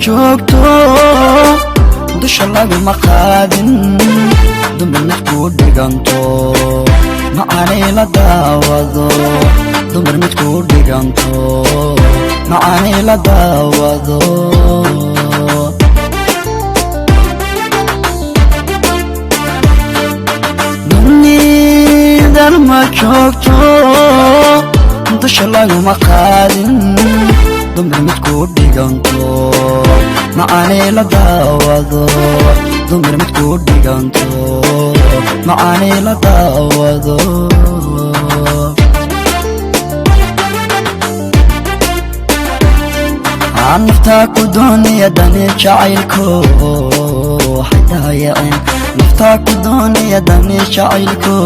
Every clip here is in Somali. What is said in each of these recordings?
joogto dusha laguma qaadin dumar mid ku dhiganto macaanay la daawado dumar mid ku dhiganto macaanay la daawado dunidan ma joogto dusha laguma qaadin dumar mid ku dhiganto macaanay la daawado dumar mid ku dhiganto macaanay la daawado naftaa ku doonaya dani jacaylko haydayacin naftaa ku doonaya dani jacaylko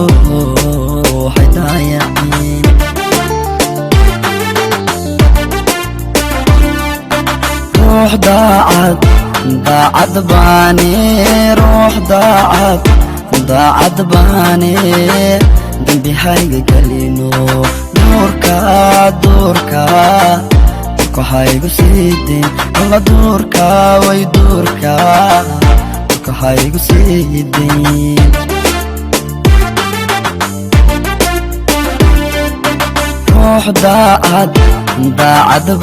haydayacin ruux daacad baane ruux daacad baane dambi hayga gelino duurka haygu siidin alla duurka way duurka haygu siidin ruux daacad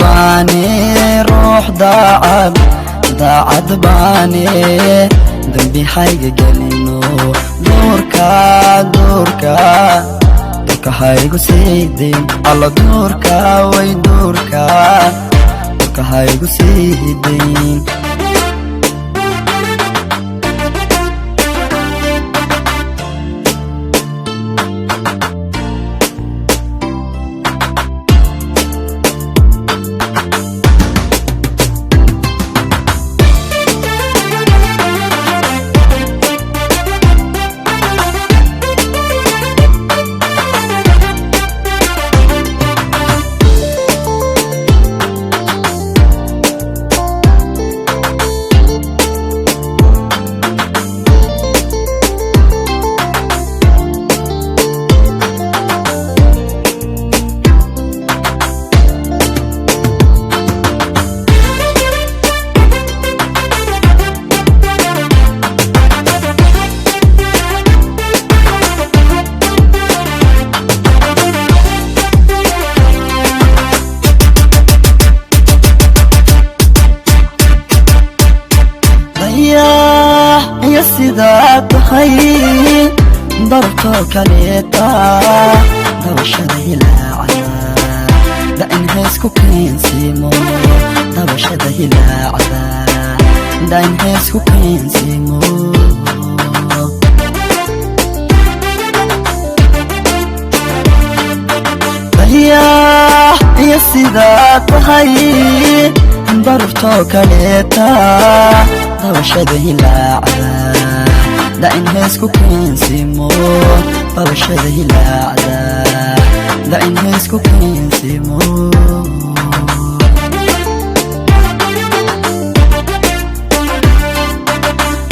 baane ruux daacad baane dambi hayga gelino duurka haygu siidin alla duurka way duurka haygu siidin يا سيدات خي ضربتو كليتا دوشده لا عذاب دا انهيسكو كينسيمو دوشده لا عذاب دا انهيسكو كينسيمو يا سيدات خي ضربتو كليتا دوشده لا عذاب دا انهيسكو كينسيمو دوشده لا عذاب دا انهيسكو كينسيمو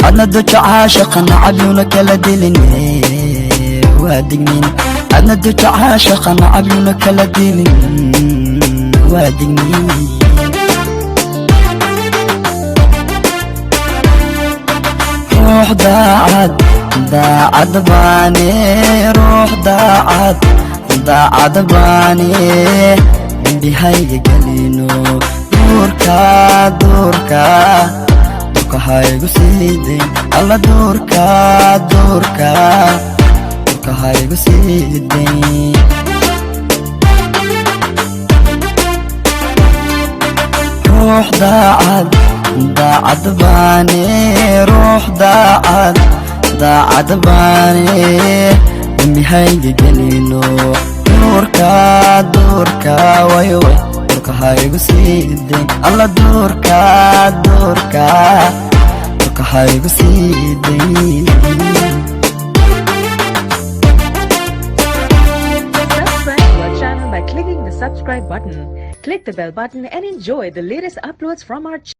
عدنا دوش عاشقا عبيونك لديلني وادقنين عدنا دوش عاشقا عبيونك لديلني وادقنين روح daacad baane ruux daacad baane dambi hayga gelino duurka haygu siidin alla duurka haygu siidin ruux daacad baane ruux daacad baane dambi hayga gelino duurka way duurka haygu siidin alla duurka haygu siidin By clicking the subscribe button, click the bell button and enjoy the latest uploads from our channel.